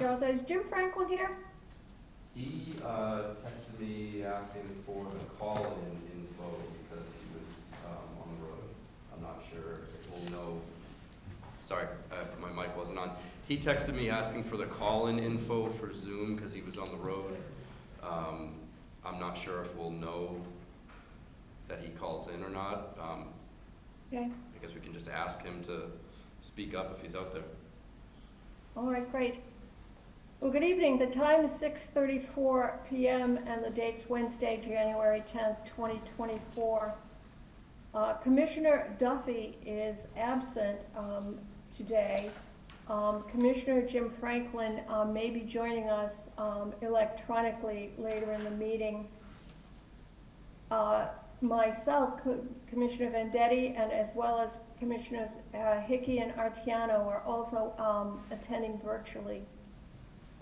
Cheryl said, is Jim Franklin here? He texted me asking for the call-in info because he was on the road. I'm not sure if we'll know. Sorry, my mic wasn't on. He texted me asking for the call-in info for Zoom because he was on the road. I'm not sure if we'll know that he calls in or not. Okay. I guess we can just ask him to speak up if he's out there. All right, great. Well, good evening. The time is 6:34 p.m. and the date's Wednesday, January 10th, 2024. Commissioner Duffy is absent today. Commissioner Jim Franklin may be joining us electronically later in the meeting. Myself, Commissioner Vendetti, and as well as Commissioners Hickey and Artiano are also attending virtually.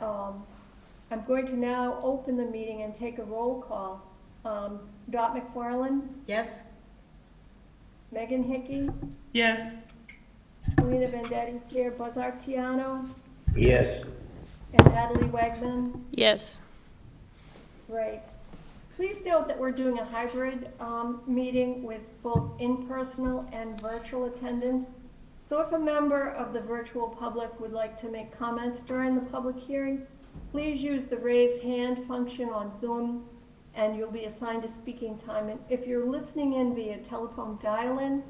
I'm going to now open the meeting and take a roll call. Dot McFarland? Yes. Megan Hickey? Yes. Selena Vendetti's here. Buzz Artiano? Yes. And Natalie Wegman? Yes. Great. Please note that we're doing a hybrid meeting with both in-person and virtual attendance. So if a member of the virtual public would like to make comments during the public hearing, please use the raise hand function on Zoom and you'll be assigned a speaking time. And if you're listening in via telephone dial-in,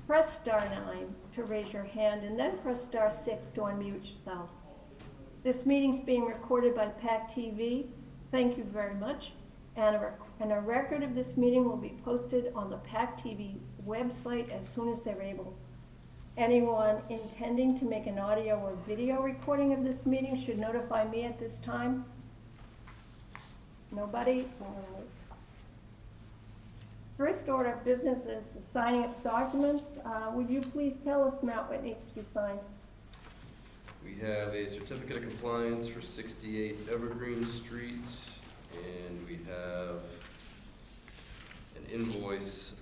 press *9 to raise your hand and then press *6 to unmute yourself. This meeting's being recorded by PAC TV. Thank you very much. And a record of this meeting will be posted on the PAC TV website as soon as they're able. Anyone intending to make an audio or video recording of this meeting should notify me at this time. Nobody? All right. First order of business is the signing of documents. Would you please tell us, Matt, what needs to be signed? We have a certificate of compliance for 68 Evergreen Street, and we have an invoice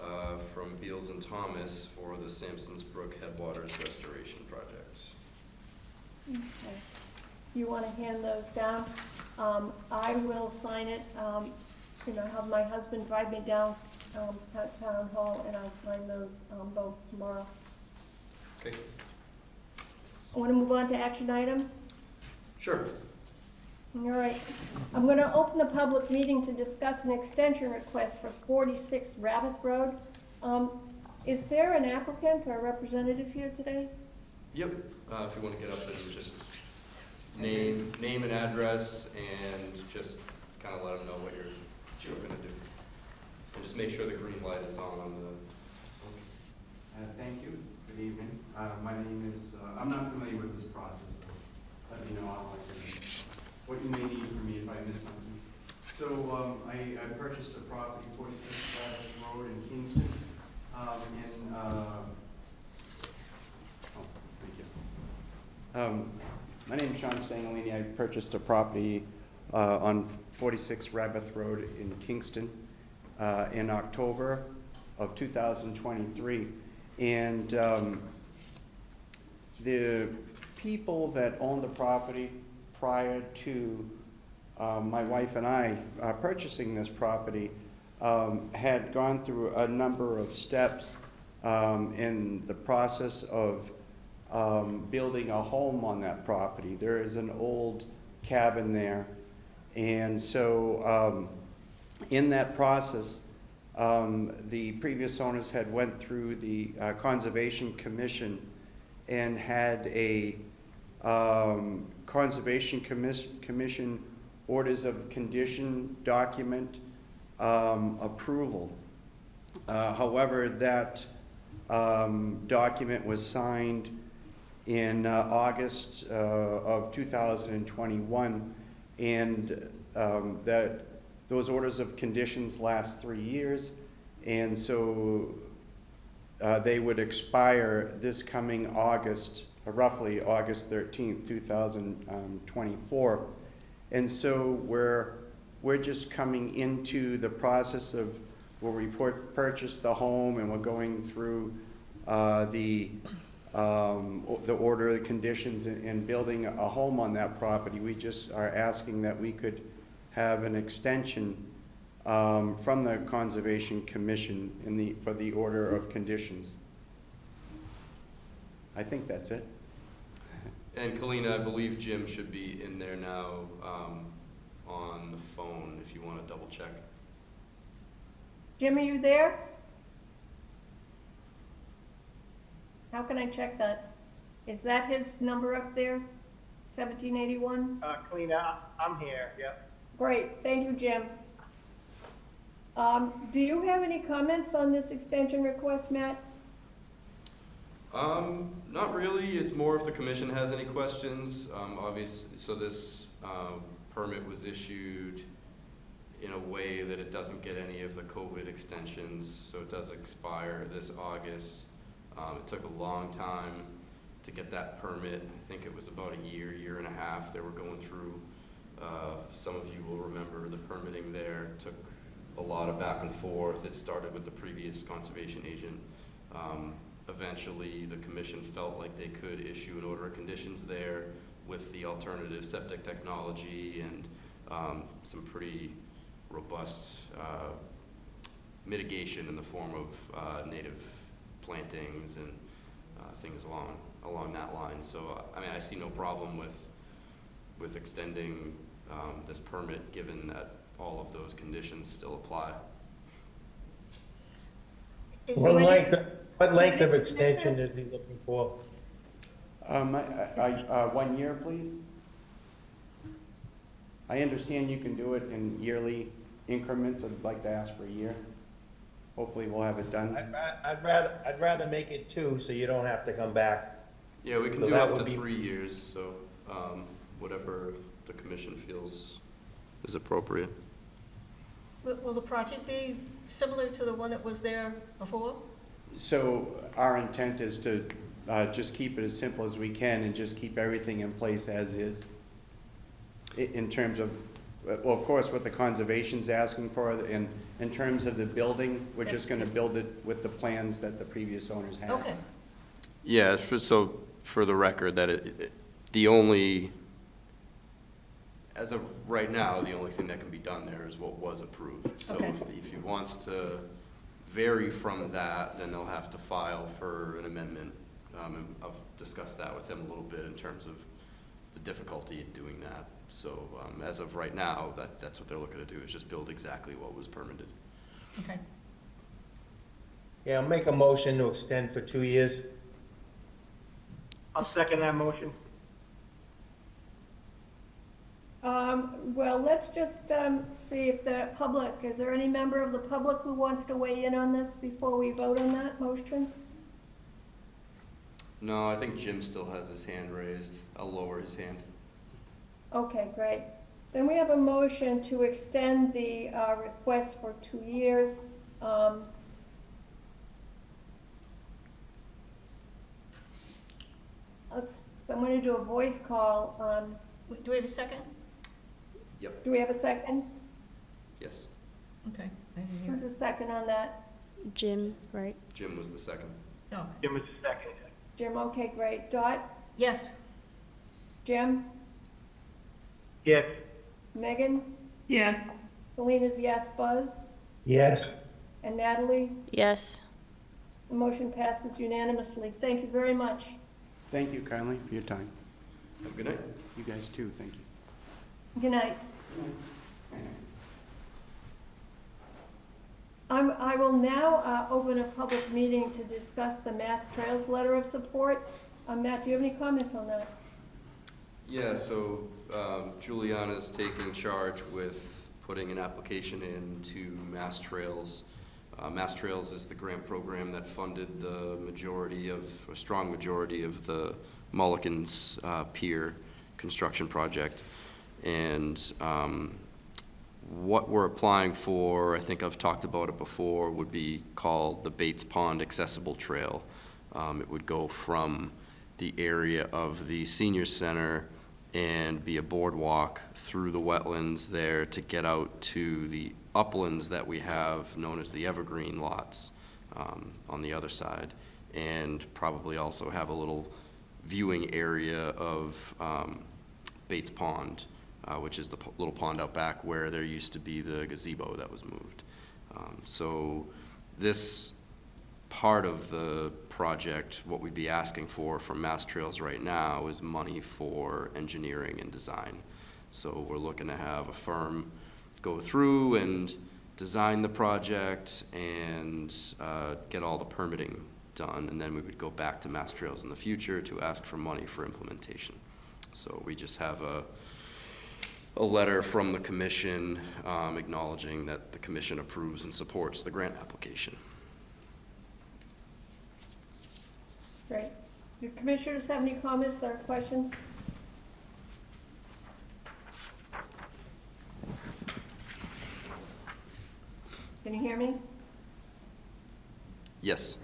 from Beals and Thomas for the Sampsons Brook Headwaters Restoration Project. Okay. You want to hand those down? I will sign it. Have my husband drive me down to Town Hall, and I'll sign those both tomorrow. Okay. I want to move on to action items. Sure. All right. I'm going to open the public meeting to discuss an extension request for 46 Rabbit Road. Is there an applicant or a representative here today? Yep. If you want to get up and just name and address, and just kind of let them know what you're going to do. And just make sure the green light is on the. Thank you. Good evening. My name is, I'm not familiar with this process, so let me know what you may need from me if I miss something. So I purchased a property, 46 Road in Kingston. Thank you. My name is Sean Stangalini. I purchased a property on 46 Rabbith Road in Kingston in October of 2023. And the people that owned the property prior to my wife and I purchasing this property had gone through a number of steps in the process of building a home on that property. There is an old cabin there, and so in that process, the previous owners had went through the Conservation Commission and had a Conservation Commission orders of condition document approval. However, that document was signed in August of 2021, and that those orders of conditions last 3 years, and so they would expire this coming August, roughly August 13th, 2024. And so we're just coming into the process of where we purchased the home, and we're going through the the order of the conditions in building a home on that property. We just are asking that we could have an extension from the Conservation Commission for the order of conditions. I think that's it. And Kalina, I believe Jim should be in there now on the phone if you want to double check. Jim, are you there? How can I check that? Is that his number up there? 1781? Kalina, I'm here, yep. Great, thank you, Jim. Do you have any comments on this extension request, Matt? Not really. It's more if the commission has any questions. Obviously, so this permit was issued in a way that it doesn't get any of the COVID extensions, so it does expire this August. It took a long time to get that permit. I think it was about a year and a half. They were going through, some of you will remember the permitting there took a lot of back and forth. It started with the previous conservation agent. Eventually, the commission felt like they could issue an order of conditions there with the alternative septic technology and some pretty robust mitigation in the form of native plantings and things along that line. So, I mean, I see no problem with extending this permit, given that all of those conditions still apply. What length of extension is he looking for? 1 year, please. I understand you can do it in yearly increments. I'd like to ask for a year. Hopefully we'll have it done. I'd rather make it 2, so you don't have to come back. Yeah, we can So do that up to would be- 3 years, so whatever the commission feels is appropriate. Will the project be similar to the one that was there before? So our intent is to just keep it as simple as we can and just keep everything in place as is. In terms of, well, of course, what the conservation's asking for, and in terms of the building, we're just gonna build it with the plans that the previous owners had. Okay, Yeah, so for the record, that the only, as of right now, the only thing that can be done there is what was approved. So Okay. if he wants to vary from that, then they'll have to file for an amendment. And I've discussed that with him a little bit in terms of the difficulty in doing that. So as of right now, that's what they're looking to do, is just build exactly what was permitted. okay. Yeah, I'll make a motion to extend for 2 years. I'll second that motion. Well, let's just see if the public, is there any member of the public who wants to weigh in on this before we vote on that motion? No, I think Jim still has his hand raised. I'll lower his hand. Okay, great. Then we have a motion to extend the request for 2 years. I'm going to do a voice call. Do we have a second? Do we have a second? Yes, Okay. I didn't hear. Who's a second on that? Jim, right? Jim was the second. No. Jim was the second. Jim, okay, great. Dot? Yes, Jim? Yes. Megan? Yes. Selena's yes. Buzz? Yes. And Natalie? Yes. The motion passes unanimously. Thank you very much. Thank you kindly for your time. Have a good night. You guys too, thank you. Good night. I will now open a public meeting to discuss the Mass Trails letter of support. Matt, do you have any comments on that? Yeah, so Juliana's taking charge with putting an application in to Mass Trails. Mass Trails is the grant program that funded the a strong majority of the Mulligan's Pier construction project. And what we're applying for, I think I've talked about it before, would be called the Bates Pond Accessible Trail. It would go from the area of the senior center and be a boardwalk through the wetlands there to get out to the uplands that we have known as the evergreen lots on the other side. and probably also have a little viewing area of Bates Pond, which is the little pond out back where there used to be the gazebo that was moved. So this part of the project, what we'd be asking for from Mass Trails right now is money for engineering and design. So we're looking to have a firm go through and design the project and get all the permitting done, and then we would go back to Mass Trails in the future to ask for money for implementation. So we just have a letter from the commission acknowledging that the commission approves and supports the grant application. Great. Do commissioners have any comments or questions? Can you hear me? Yes.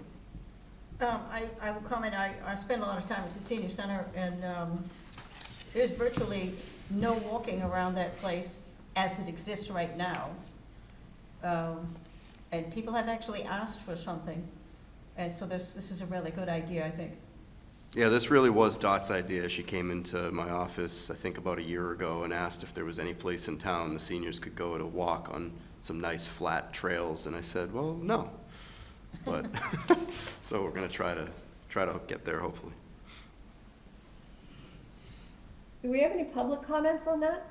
I will comment, I spend a lot of time at the senior center, and there's virtually no walking around that place as it exists right now. And people have actually asked for something, and so this is a really good idea, I think. Yeah, this really was Dot's idea. She came into my office, I think about a year ago, and asked if there was any place in town the seniors could go to walk on some nice flat trails, and I said, well, no. But, so we're gonna try to get there, hopefully. Do we have any public comments on that?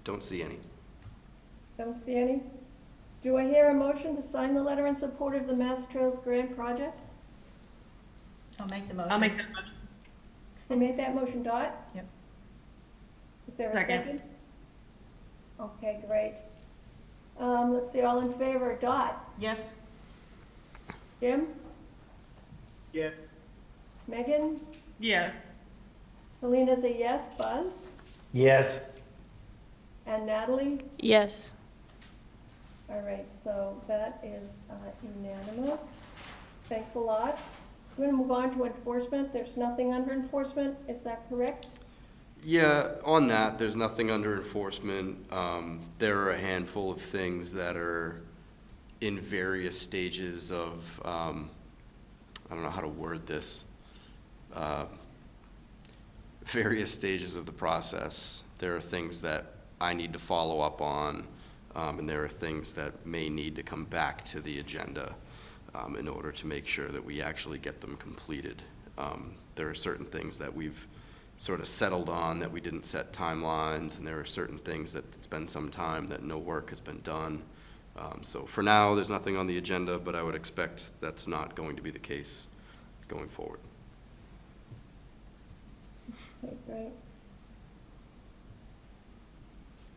Don't see any. Don't see any. Do I hear a motion to sign the letter in support of the Mass Trails Grant Project? I'll make the motion. I'll make that motion. Who made that motion, Dot? Yep. Is there a Second. second? Okay, great. Let's see, all in favor, Dot? Yes? Jim? Yes. Megan? Yes. Selena's a yes. Buzz? Yes. And Natalie? Yes. All right, so that is unanimous. Thanks a lot. We're going to move on to enforcement. There's nothing under enforcement, is that correct? Yeah, on that, there's nothing under enforcement. There are a handful of things that are in various stages of, I don't know how to word this, various stages of the process. There are things that I need to follow up on, and there are things that may need to come back to the agenda in order to make sure that we actually get them completed. There are certain things that we've sort of settled on that we didn't set timelines, and there are certain things that it's been some time that no work has been done. So for now, there's nothing on the agenda, but I would expect that's not going to be the case going forward. Okay, great.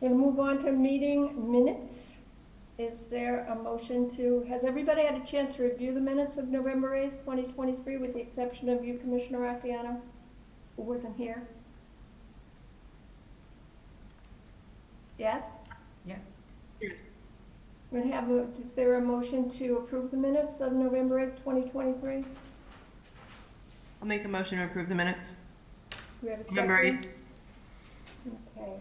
We're going to move on to meeting minutes. Is there a motion to, has everybody had a chance to review the minutes of November 8th, 2023, with the exception of you, Commissioner Arteano, who wasn't here? Yes? Yeah. Yes. We're going to have is there a motion to approve the minutes of November 8th, 2023? I'll make a motion to approve the minutes. Do we have a second? November 8th. Okay.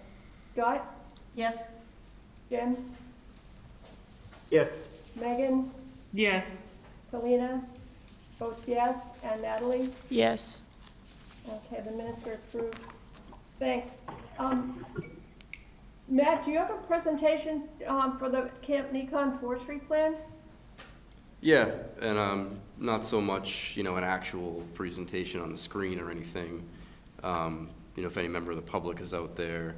Dot? Yes? Jim? Yes. Megan? Yes. Selena? Votes yes. And Natalie? Yes. Okay, the minutes are approved. Thanks. Matt, do you have a presentation for the Camp Nikon Forestry Plan? Yeah, and not so much, an actual presentation on the screen or anything. If any member of the public is out there,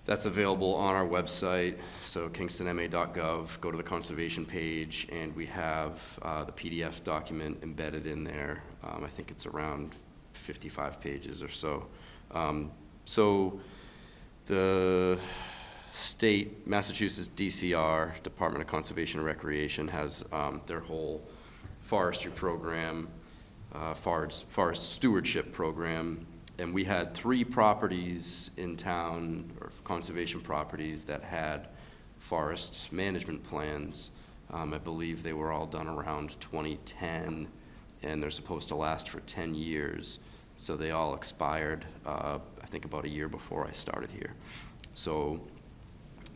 that's available on our website, so kingstonma.gov. Go to the conservation page, and we have the PDF document embedded in there. I think it's around 55 pages or so. So the state, Massachusetts DCR, Department of Conservation and Recreation, has their whole forestry program, forest stewardship program, and we had 3 properties in town, or conservation properties, that had forest management plans. I believe they were all done around 2010, and they're supposed to last for 10 years. So they all expired, I think about a year before I started here. So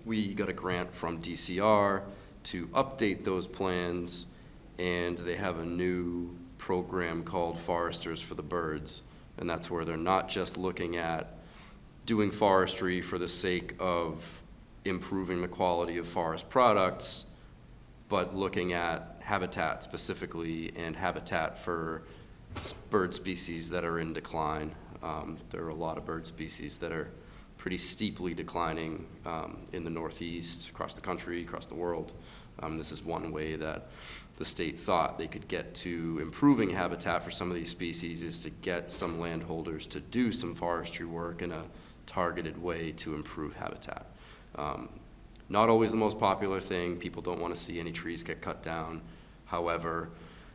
we got a grant from DCR to update those plans and they have a new program called Foresters for the Birds, and that's where they're not just looking at doing forestry for the sake of improving the quality of forest products, but looking at habitat specifically and habitat for bird species that are in decline. There are a lot of bird species that are pretty steeply declining in the Northeast, across the country, across the world. This is one way that the state thought they could get to improving habitat for some of these species, is to get some landholders to do some forestry work in a targeted way to improve habitat. Not always the most popular thing. People don't want to see any trees get cut down. However,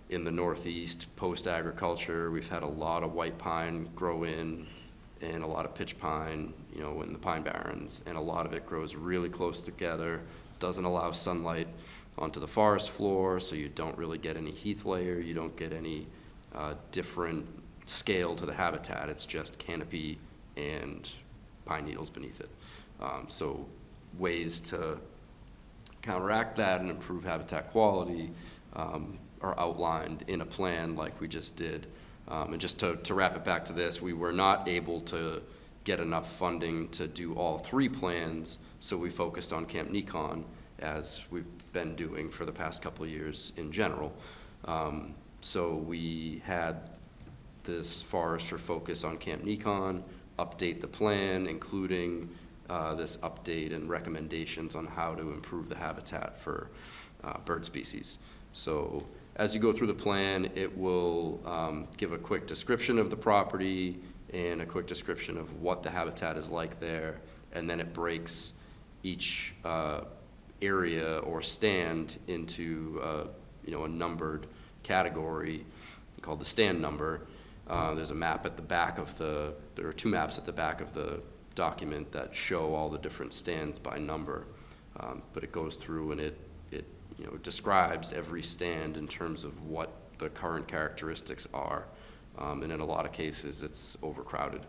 in the Northeast, post-agriculture, we've had a lot of white pine grow in and a lot of pitch pine, you know, in the pine barrens, and a lot of it grows really close together, doesn't allow sunlight onto the forest floor, so you don't really get any heath layer, you don't get any different scale to the habitat. It's just canopy and pine needles beneath it. So ways to counteract that and improve habitat quality are outlined in a plan like we just did. And just to wrap it back to this, we were not able to get enough funding to do all 3 plans, so we focused on Camp Nikon, as we've been doing for the past couple of years in general. So we had this forester focus on Camp Nikon, update the plan, including this update and recommendations on how to improve the habitat for bird species. So as you go through the plan, it will give a quick description of the property and a quick description of what the habitat is like there, and then it breaks each area or stand into a numbered category called the stand number. There's a map at the back of there are 2 maps at the back of the document that show all the different stands by number, but it goes through and it describes every stand in terms of what the current characteristics are, and in a lot of cases it's overcrowded.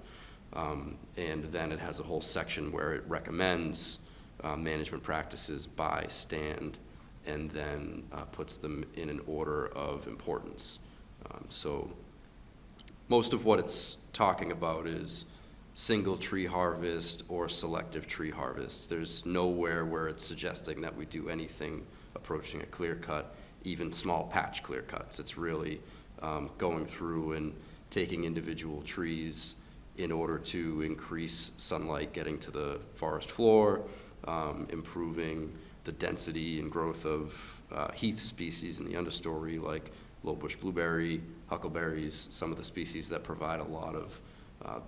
And then it has a whole section where it recommends management practices by stand, and then puts them in an order of importance. So most of what it's talking about is single tree harvest or selective tree harvest. There's nowhere where it's suggesting that we do anything approaching a clear cut, even small patch clear cuts. It's really going through and taking individual trees in order to increase sunlight getting to the forest floor, improving the density and growth of heath species in the understory, like lowbush blueberry, huckleberries, some of the species that provide a lot of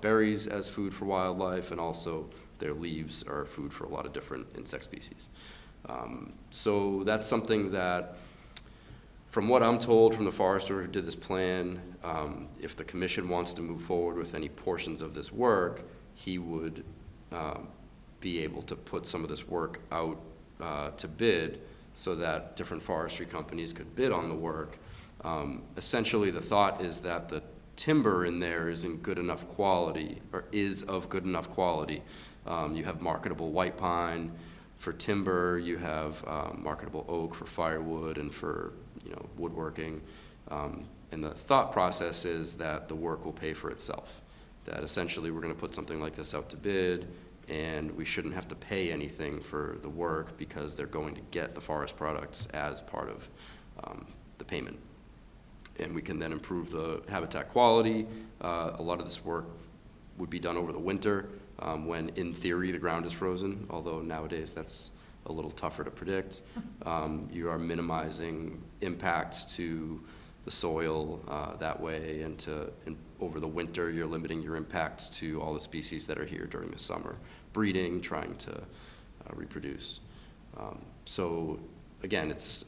berries as food for wildlife, and also their leaves are food for a lot of different insect species. So that's something that, from what I'm told from the forester who did this plan, if the commission wants to move forward with any portions of this work, he would be able to put some of this work out to bid so that different forestry companies could bid on the work. Essentially, the thought is that the timber in there is in good enough quality, or is of good enough quality. You have marketable white pine for timber, you have marketable oak for firewood and for woodworking. And the thought process is that the work will pay for itself. That essentially we're going to put something like this out to bid, and we shouldn't have to pay anything for the work because they're going to get the forest products as part of the payment. And we can then improve the habitat quality. A lot of this work would be done over the winter when, in theory, the ground is frozen, although nowadays that's a little tougher to predict. You are minimizing impacts to the soil that way, and over the winter you're limiting your impacts to all the species that are here during the summer, breeding, trying to reproduce. So again, it's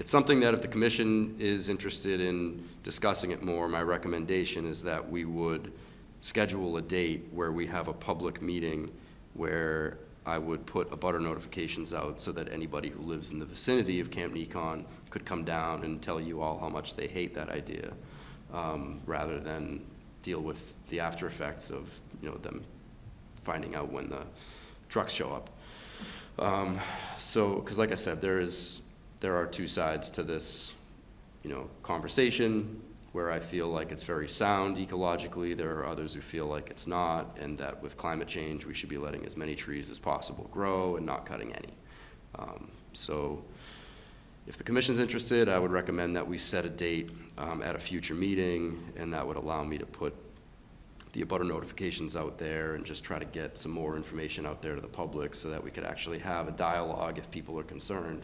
something that if the commission is interested in discussing it more, my recommendation is that we would schedule a date where we have a public meeting where I would put abutter notifications out so that anybody who lives in the vicinity of Camp Nikon could come down and tell you all how much they hate that idea, rather than deal with the after effects of them finding out when the trucks show up. So, because like I said, there is there are two sides to this, conversation, where I feel like it's very sound ecologically. There are others who feel like it's not, and that with climate change, we should be letting as many trees as possible grow and not cutting any. So if the commission's interested, I would recommend that we set a date at a future meeting, and that would allow me to put the abutter notifications out there and just try to get some more information out there to the public so that we could actually have a dialogue if people are concerned.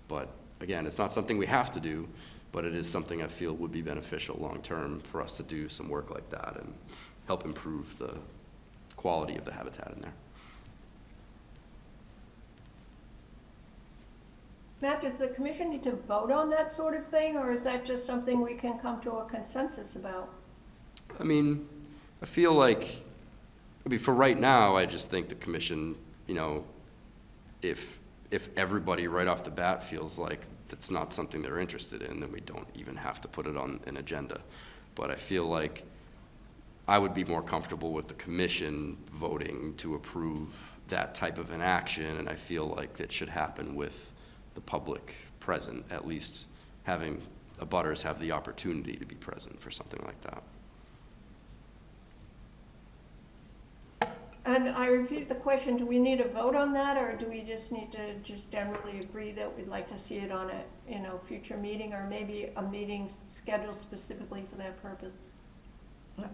But again, it's not something we have to do, but it is something I feel would be beneficial long-term for us to do some work like that and help improve the quality of the habitat in there. Matt, does the commission need to vote on that sort of thing, or is that just something we can come to a consensus about? I mean, I feel like, for right now, I just think the commission, if everybody right off the bat feels like that's not something they're interested in, then we don't even have to put it on an agenda. But I feel like I would be more comfortable with the commission voting to approve that type of an action, and I feel like it should happen with the public present, at least having abutters have the opportunity to be present for something like that. And I repeat the question, do we need a vote on that, or do we just need to just generally agree that we'd like to see it on a, future meeting, or maybe a meeting scheduled specifically for that purpose?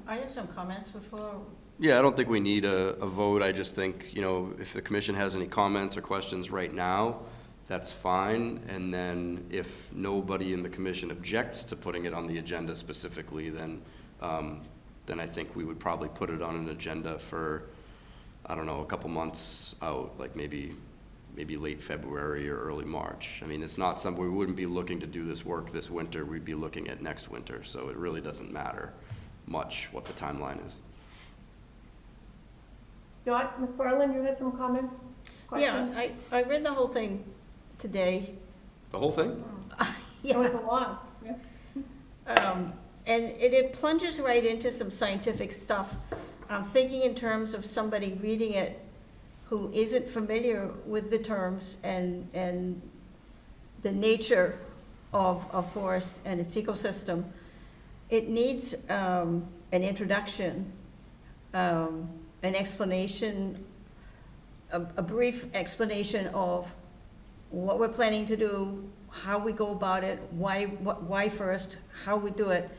I have some comments before. Yeah, I don't think we need a vote. I just think, if the commission has any comments or questions right now, that's fine. And then if nobody in the commission objects to putting it on the agenda specifically, then I think we would probably put it on an agenda for, I don't know, a couple months out, like maybe late February or early March. I mean, it's not something, we wouldn't be looking to do this work this winter, we'd be looking at next winter, so it really doesn't matter much what the timeline is. Dot McFarland, you had some comments? Questions? Yeah, I read the whole thing today. The whole thing? It was a long, yeah. And it plunges right into some scientific stuff. I'm thinking in terms of somebody reading it who isn't familiar with the terms and the nature of a forest and its ecosystem. It needs an introduction, an explanation, a brief explanation of what we're planning to do, how we go about it, why first, how we do it.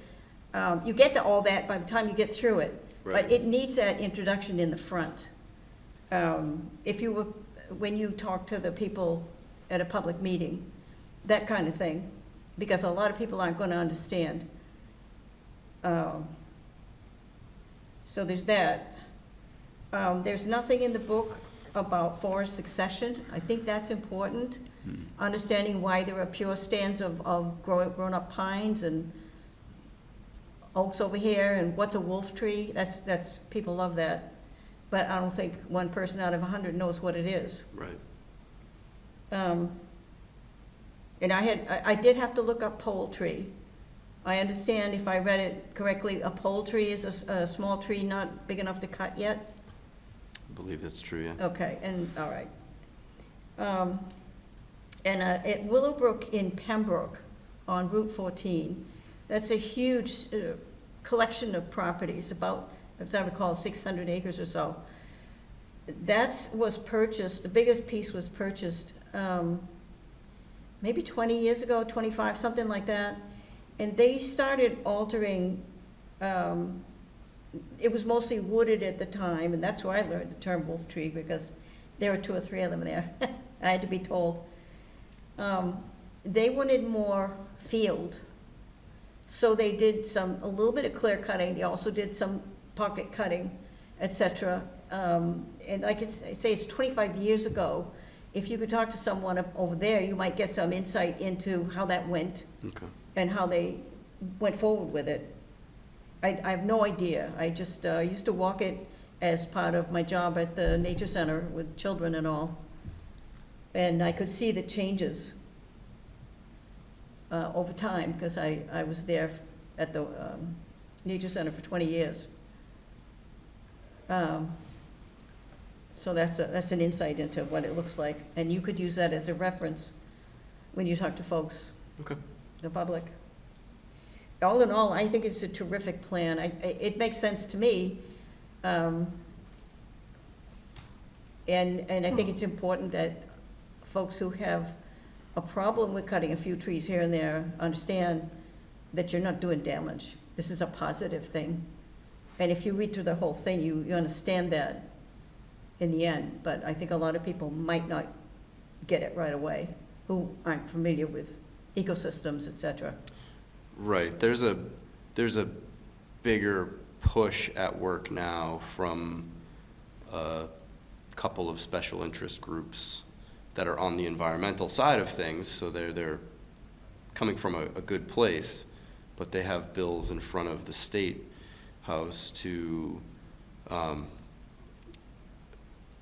You get to all that by the time you get through it. Right. But it needs that introduction in the front. When you talk to the people at a public meeting, that kind of thing, because a lot of people aren't going to understand. So there's that. There's nothing in the book about forest succession. I think that's important. Understanding why there are pure stands of grown-up pines and oaks over here, and what's a wolf tree? That's people love that, but I don't think one person out of 100 knows what it is. Right. And I did have to look up poultry. I understand, if I read it correctly, a poultry is a small tree not big enough to cut yet. I believe that's true, yeah. Okay, and all right. And at Willowbrook in Pembroke on Route 14. That's a huge collection of properties, about, as I recall, 600 acres or so. That was purchased, the biggest piece was purchased maybe 20 years ago, 25, something like that. And they started altering, it was mostly wooded at the time, and that's where I learned the term wolf tree, because there were 2 or 3 of them there. I had to be told. They wanted more field. So they did a little bit of clear cutting. They also did some pocket cutting, etc. And like I say, it's 25 years ago. If you could talk to someone over there, you might get some insight into how that went. Okay. And how they went forward with it. I have no idea. I just used to walk it as part of my job at the nature center with children and all. And I could see the changes over time, because I was there at the nature center for 20 years. So that's an insight into what it looks like, and you could use that as a reference when you talk to folks, Okay. the public. All in all, I think it's a terrific plan. It makes sense to me. And I think it's important that folks who have a problem with cutting a few trees here and there understand that you're not doing damage. This is a positive thing. And if you read through the whole thing, you understand that in the end. But I think a lot of people might not get it right away, who aren't familiar with ecosystems, et cetera. Right. There's a bigger push at work now from a couple of special interest groups that are on the environmental side of things, so they're coming from a good place, but they have bills in front of the State House to,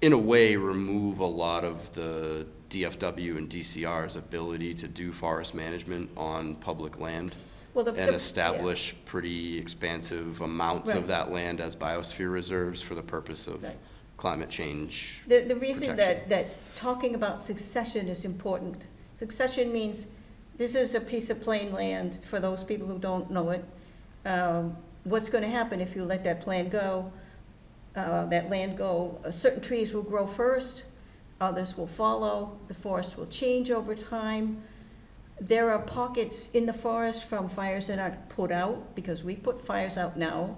in a way, remove a lot of the DFW and DCR's ability to do forest management on public land Well, and establish pretty expansive amounts Right. of that land as biosphere reserves for the purpose of Right. climate change. The reason protection. that talking about succession is important. Succession means this is a piece of plain land, for those people who don't know it. What's gonna happen if you let that land go? Certain trees will grow first, others will follow, the forest will change over time. There are pockets in the forest from fires that aren't put out, because we put fires out now.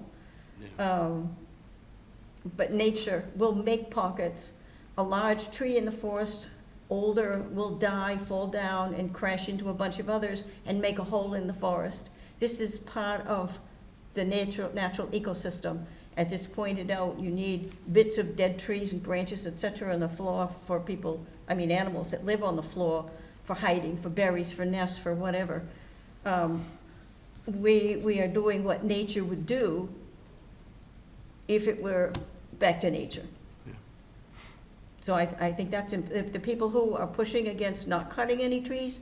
But nature will make pockets. A large tree in the forest, older, will die, fall down, and crash into a bunch of others and make a hole in the forest. This is part of the natural ecosystem. As it's pointed out, you need bits of dead trees and branches, et cetera, on the floor for animals that live on the floor, for hiding, for berries, for nests, for whatever. We are doing what nature would do if it were back to nature. Yeah. So I think that's, the people who are pushing against not cutting any trees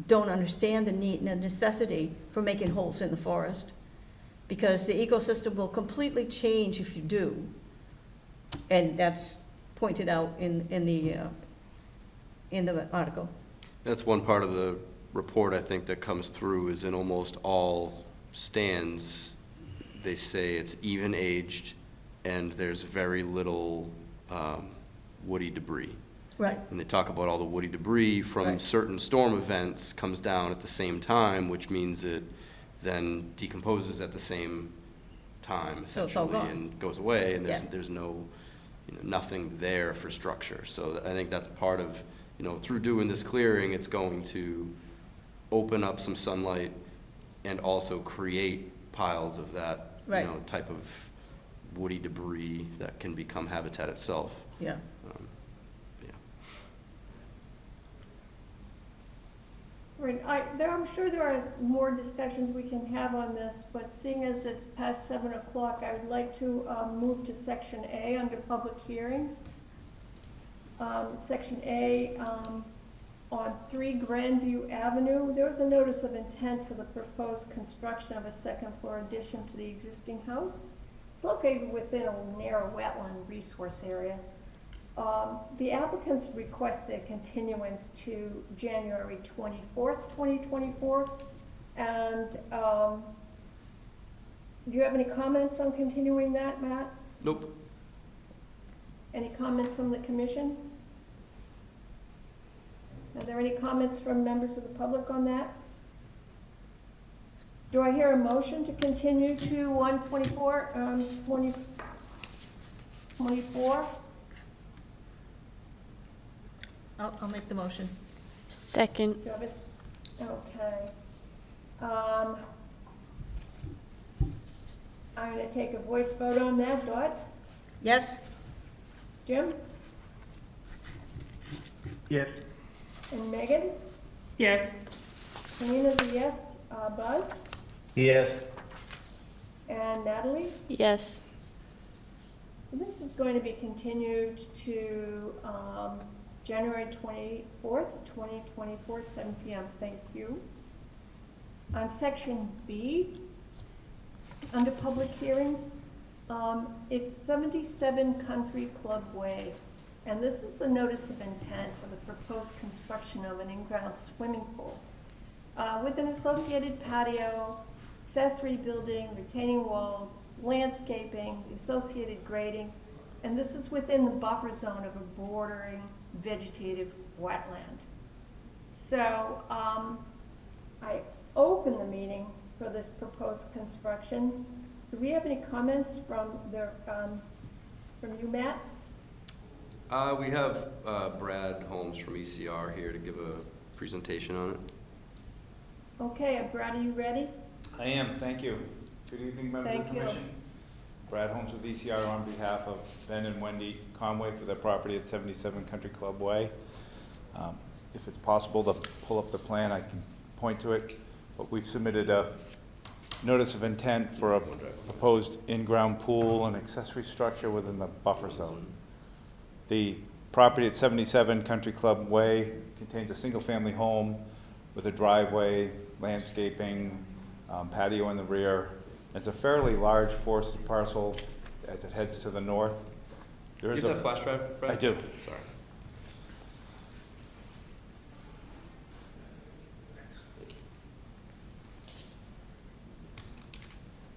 don't understand the need and the necessity for making holes in the forest, because the ecosystem will completely change if you do. And that's pointed out in the article. That's one part of the report, I think, that comes through, is in almost all stands, they say it's even aged and there's very little woody debris. Right. And they talk about all the woody debris from Right. certain storm events comes down at the same time, which means it then decomposes at the same time, So it's all essentially, gone. and goes away, and Yeah. there's no, nothing there for structure. So I think that's part of, through doing this clearing, it's going to open up some sunlight and also create piles of that, Right. type of woody debris that can become habitat itself. Yeah. Yeah. Right, I'm sure there are more discussions we can have on this, but seeing as it's past 7 o'clock, I would like to move to Section A under public hearings. Section A, on 3 Grandview Avenue, there was a notice of intent for the proposed construction of a second-floor addition to the existing house. It's located within a narrow wetland resource area. The applicants requested a continuance to January 24th, 2024. And do you have any comments on continuing that, Matt? Nope. Any comments from the commission? Are there any comments from members of the public on that? Do I hear a motion to continue to 2024? I'll make the motion. Second. Do you have it? Okay. I'm going to take a voice vote on that. Dot? Yes? Jim? yes, And Megan? Yes. Karina's a yes. Buzz? Yes. And Natalie? Yes. So this is going to be continued to January 24th, 2024, 7 p.m. Thank you. On Section B, under public hearings, it's 77 Country Club Way. And this is the notice of intent for the proposed construction of an in-ground swimming pool with an associated patio, accessory building, retaining walls, landscaping, the associated grading, and this is within the buffer zone of a bordering vegetative wetland. So I open the meeting for this proposed construction. Do we have any comments from you, Matt? We have Brad Holmes from ECR here to give a presentation on it. Okay, Brad, are you ready? I am, thank you. Good evening, members of Thank the you. commission. Brad Holmes with ECR on behalf of Ben and Wendy Conway for their property at 77 Country Club Way. If it's possible to pull up the plan, I can point to it. But we've submitted a notice of intent for a proposed in-ground pool and accessory structure within the buffer zone. The property at 77 Country Club Way contains a single-family home with a driveway, landscaping, patio in the rear. It's a fairly large forested parcel as it heads to the north. There is You have that flash drive, Brad? I do. Sorry.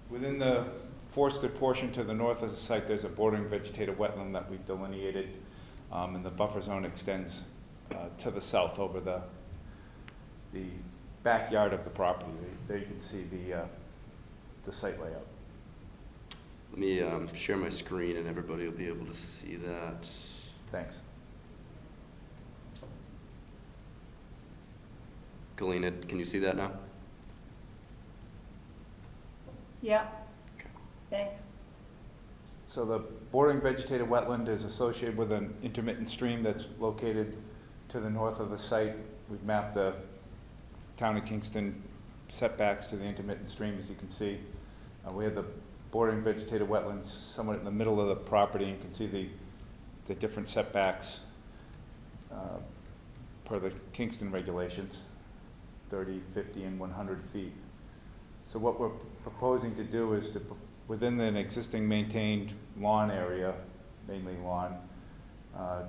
Within the forested portion to the north of the site, there's a bordering vegetative wetland that we've delineated, and the buffer zone extends to the south over the backyard of the property. There you can see the site layout. Let me share my screen and everybody will be able to see that. Thanks. Galena, can you see that now? Yeah. Okay. Thanks. So the bordering vegetative wetland is associated with an intermittent stream that's located to the north of the site. We've mapped the town of Kingston setbacks to the intermittent stream, as you can see. We have the bordering vegetative wetlands somewhat in the middle of the property. You can see the different setbacks per the Kingston regulations, 30, 50, and 100 feet. So what we're proposing to do is to, within an existing maintained lawn area, mainly lawn,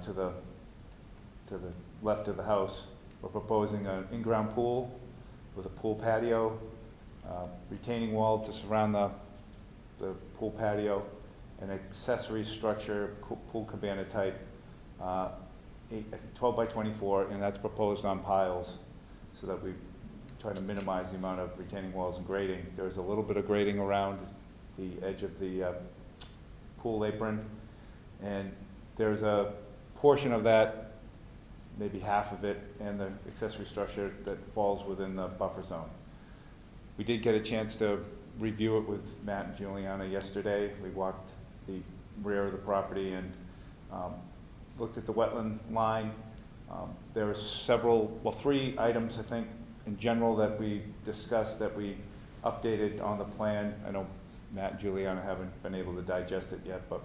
to the left of the house, we're proposing an in-ground pool with a pool patio, retaining wall to surround the pool patio, an accessory structure, pool cabana type, 12 by 24, and that's proposed on piles so that we try to minimize the amount of retaining walls and grading. There's a little bit of grading around the edge of the pool apron, and there's a portion of that, maybe half of it, and the accessory structure that falls within the buffer zone. We did get a chance to review it with Matt and Juliana yesterday. We walked the rear of the property and looked at the wetland line. There were three items, I think, in general that we discussed that we updated on the plan. I know Matt and Juliana haven't been able to digest it yet, but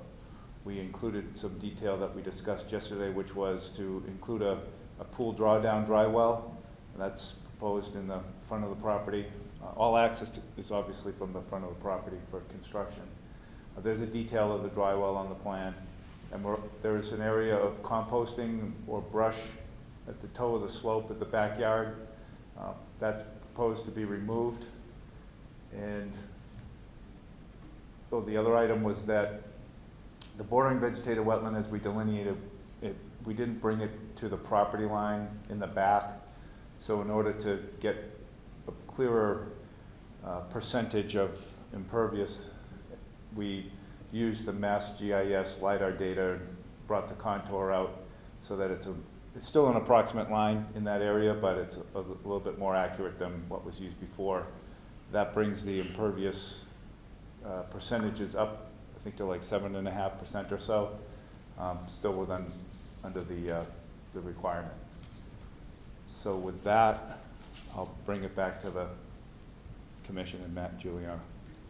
we included some detail that we discussed yesterday, which was to include a pool drawdown dry well. That's proposed in the front of the property. All access is obviously from the front of the property for construction. There's a detail of the dry well on the plan, and there's an area of composting or brush at the toe of the slope at the backyard. That's proposed to be removed. And the other item was that the bordering vegetative wetland, as we delineated it, we didn't bring it to the property line in the back. So in order to get a clearer percentage of impervious, we used the Mass GIS LiDAR data and brought the contour out so that it's still an approximate line in that area, but it's a little bit more accurate than what was used before. That brings the impervious percentages up, I think, to like 7.5% or so, still under the requirement. So with that, I'll bring it back to the commission and Matt and Juliana.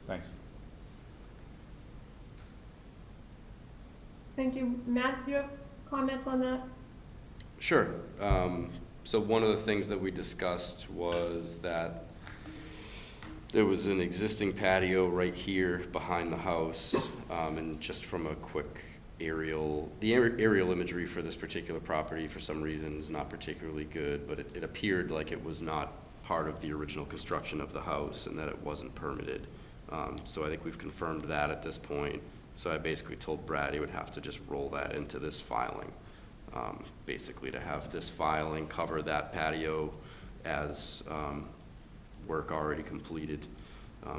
Thanks. Thank you. Matt, do you have comments on that? Sure. So one of the things that we discussed was that there was an existing patio right here behind the house, and just from a quick aerial imagery for this particular property for some reason is not particularly good, but it appeared like it was not part of the original construction of the house and that it wasn't permitted. So I think we've confirmed that at this point. So I basically told Brad he would have to just roll that into this filing. Basically to have this filing cover that patio as work already completed.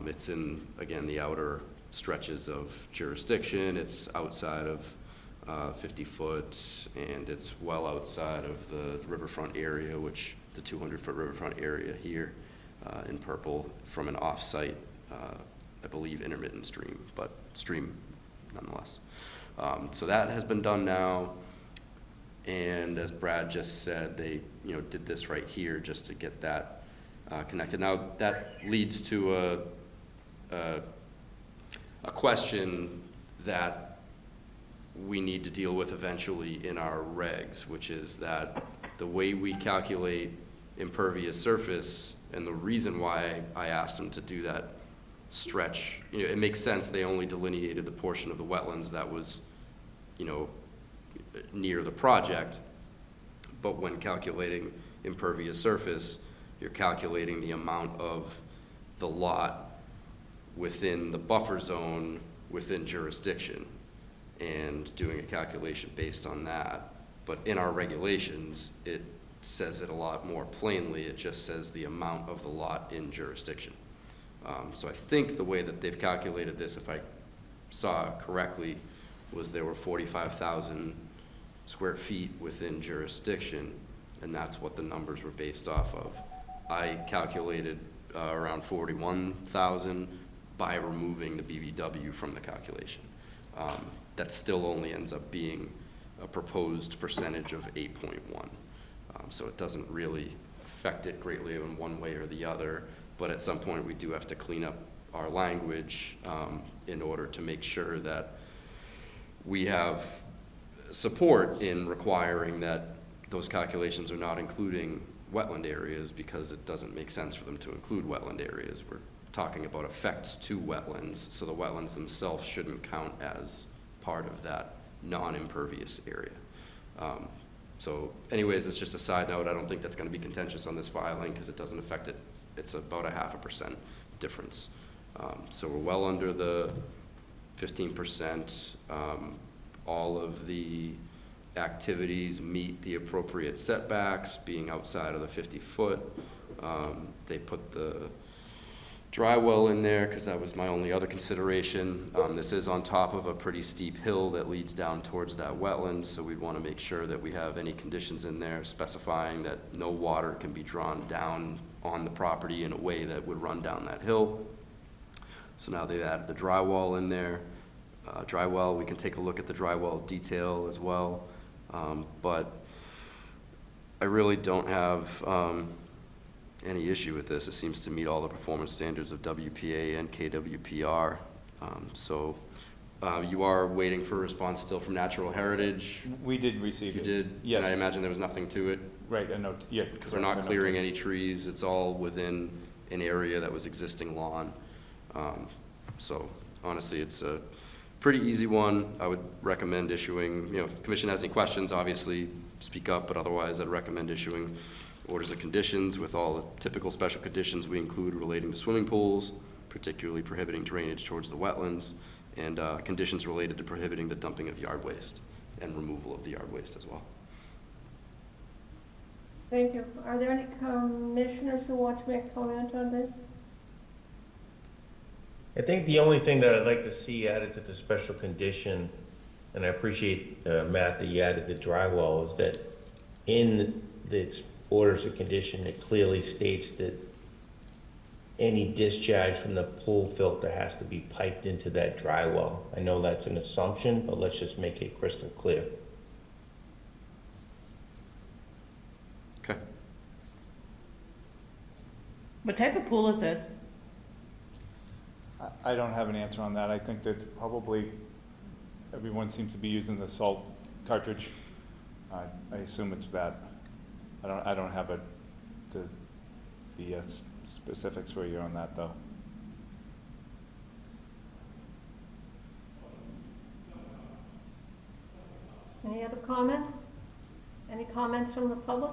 It's in, again, the outer stretches of jurisdiction. It's outside of 50 foot, and it's well outside of the riverfront area, which the 200-foot riverfront area here in purple from an off-site, I believe, intermittent stream, but stream nonetheless. So that has been done now, and as Brad just said, they did this right here just to get that connected. Now that leads to a question that we need to deal with eventually in our regs, which is that the way we calculate impervious surface, and the reason why I asked them to do that stretch, it makes sense, they only delineated the portion of the wetlands that was, near the project, but when calculating impervious surface, you're calculating the amount of the lot within the buffer zone within jurisdiction and doing a calculation based on that. But in our regulations, it says it a lot more plainly. It just says the amount of the lot in jurisdiction. So I think the way that they've calculated this, if I saw correctly, was there were 45,000 square feet within jurisdiction, and that's what the numbers were based off of. I calculated around 41,000 by removing the BBW from the calculation. That still only ends up being a proposed percentage of 8.1. So it doesn't really affect it greatly in one way or the other, but at some point we do have to clean up our language in order to make sure that we have support in requiring that those calculations are not including wetland areas, because it doesn't make sense for them to include wetland areas. We're talking about effects to wetlands, so the wetlands themselves shouldn't count as part of that non-impervious area. So anyways, it's just a side note. I don't think that's going to be contentious on this filing because it doesn't affect it. It's about a 0.5% difference. So we're well under the 15%. All of the activities meet the appropriate setbacks, being outside of the 50 foot. They put the dry well in there because that was my only other consideration. This is on top of a pretty steep hill that leads down towards that wetland, so we'd want to make sure that we have any conditions in there specifying that no water can be drawn down on the property in a way that would run down that hill. So now they've added the dry well in there. Dry well, we can take a look at the dry well detail as well, but I really don't have any issue with this. It seems to meet all the performance standards of WPA and KWPR. So you are waiting for a response still from Natural Heritage? We did receive You it. did? Yes. And I imagine there was nothing to it? Right, a note, yeah. Because we're not clearing any trees. It's all within an area that was existing lawn. So honestly, it's a pretty easy one. I would recommend issuing, if the commission has any questions, obviously speak up, but otherwise I'd recommend issuing orders of conditions with all the typical special conditions we include relating to swimming pools, particularly prohibiting drainage towards the wetlands, and conditions related to prohibiting the dumping of yard waste and removal of the yard waste as well. Thank you. Are there any commissioners who want to make comment on this? I think the only thing that I'd like to see added to the special condition, and I appreciate, Matt, that you added the dry well, is that in the orders of condition, it clearly states that any discharge from the pool filter has to be piped into that dry well. I know that's an assumption, but let's just make it crystal clear. Okay. What type of pool is this? I don't have an answer on that. I think that probably everyone seems to be using the salt cartridge. I assume it's that. I don't have the specifics for you on that, though. Any other comments? Any comments from the public?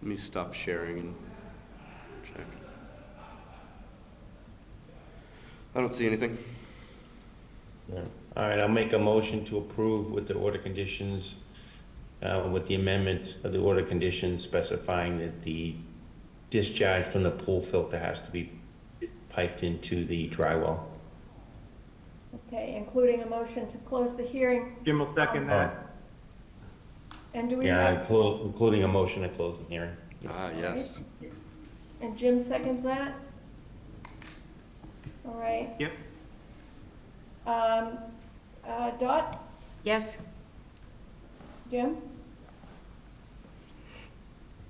Let me stop sharing and check. I don't see anything. No. All right, I'll make a motion to approve with the order conditions, with the amendment of the order conditions specifying that the discharge from the pool filter has to be piped into the drywall. Okay, including a motion to close the hearing. Jim will second that. And do we Yeah, have, including a motion to close the hearing. Ah, yes. and Jim seconds that? All right. Yep. Dot, Yes? Jim,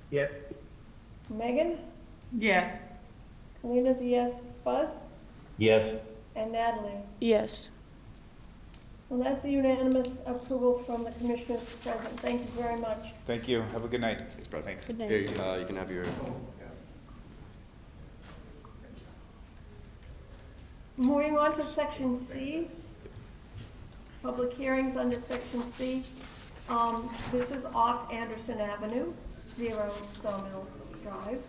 Yes. Megan, Yes. Kalina's a yes, Buzz, Yes, and Natalie. Yes. Well, that's a unanimous approval from the commissioners present. Thank you very much. Thank you, have a good night. Thanks, Brad. Thanks. Good night. Here, you can have your. Moving on to section C, public hearings under section C. This is off Anderson Avenue, 0 Sawmill Drive.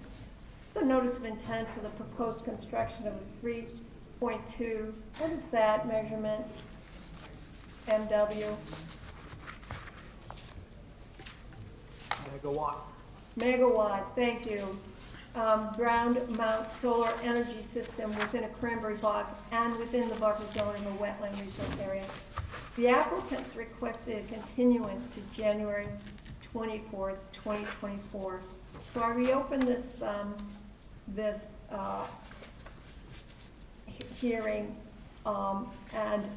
This is a notice of intent for the proposed construction of a 3.2, what is that measurement? MW, megawatt, thank you. Ground mount solar energy system within a cranberry bog and within the buffer zone in the wetland resource area. The applicants requested a continuance to January 24th, 2024. So I reopen this, hearing, and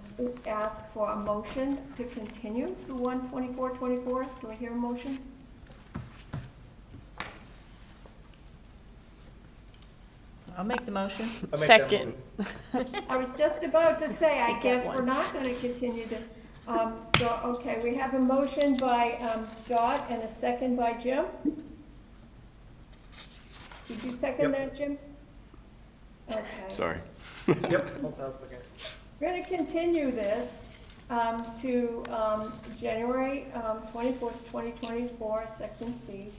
ask for a motion to continue to 1/24/24. Do I hear a motion? I'll make the motion. Second. I was just about to say, I Speak guess at we're not gonna continue to, okay, we have a motion by, Dot and a second by Jim. Did you second that, Jim? Okay. Sorry. Yep. Hold on a second. We're gonna continue this, to, January, 24th, 2024, section C.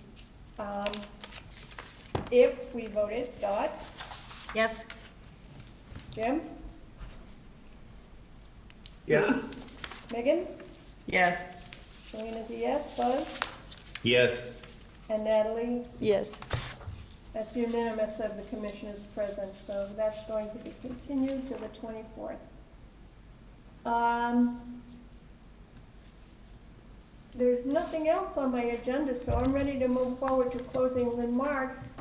If we voted, Dot, Yes? Jim, Yeah. Megan, Yes. Selena's a yes, Buzz, yes, and Natalie. Yes. That's unanimous of the commissioners present, so that's going to be continued to the 24th. There's nothing else on my agenda, so I'm ready to move forward to closing remarks,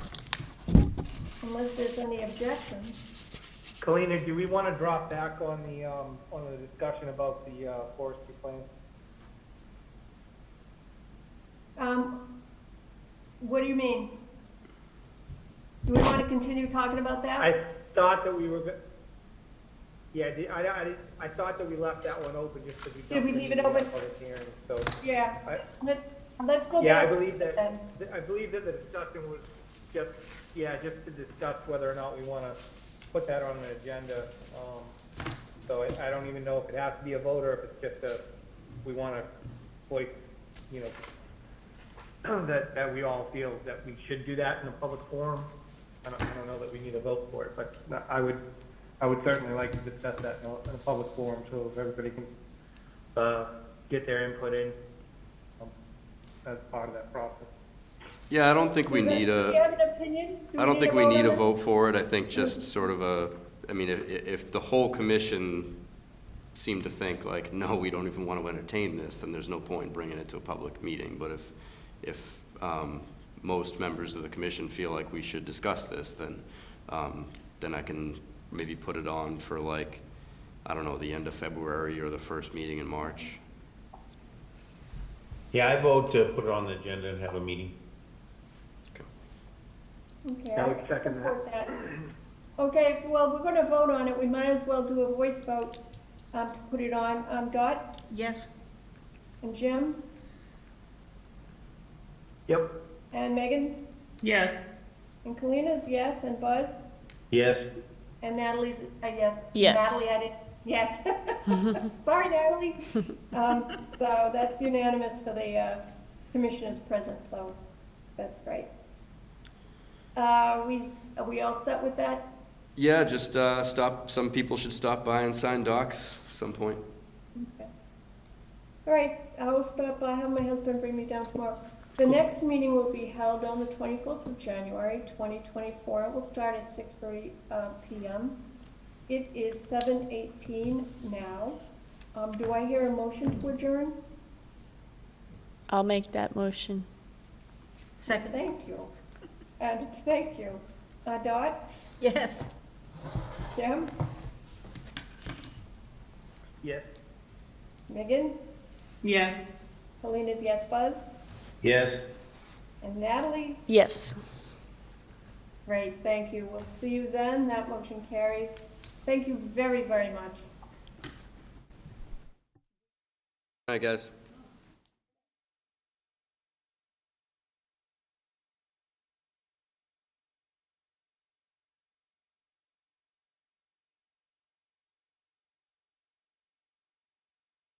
unless there's any objections. Kalina, do we want to drop back on the discussion about the forestry plan? What do you mean? Do we want to continue talking about that? I thought that we were, yeah, I thought that we left that one open just because we. Did we leave it open? Public hearing, so. Yeah, let's go Yeah, back. I believe that, then. I believe that the discussion was just, just to discuss whether or not we want to put that on the agenda. So I don't even know if it has to be a vote or if it's just we want to voice, that we all feel that we should do that in a public forum. I don't know that we need a vote for it, but I would certainly like to discuss that in a public forum so everybody can get their input in as part of that process. Yeah, I don't think we need Do you have an opinion? Do I don't think we vote need on a it? vote for it. I think just sort of I mean, if the whole commission seemed to think like, no, we don't even want to entertain this, then there's no point in bringing it to a public meeting. But if most members of the commission feel like we should discuss this, then I can maybe put it on for like, I don't know, the end of February or the first meeting in March. yeah, I vote to put it on the agenda and have a meeting. Okay, I I would second support that. Okay, well, we're gonna vote on it, we might as well do a voice vote, to put it on. Dot Yes? and Jim Yep. and Megan Yes. and Kalina's yes, and Buzz Yes, and Natalie's a yes. Yes. Natalie added Yes. Sorry, Natalie. So that's unanimous for the commissioners present, so that's great. Are we all set with that? Yeah, just some people should stop by and sign docs at some point. Okay. All right, I will stop by, have my husband bring me down tomorrow. The next meeting will be held on the 24th of January, 2024. It will start at 6:30 p.m. It is 7:18 now. Do I hear a motion to adjourn? I'll make that motion. Second? Thank you. And thank you. Dot, Yes. Jim, Yes. Megan, Yes. Helena's yes, Buzz, Yes? and Natalie. Yes. Great, thank you. We'll see you then. That motion carries. Thank you very, very much. All right, guys.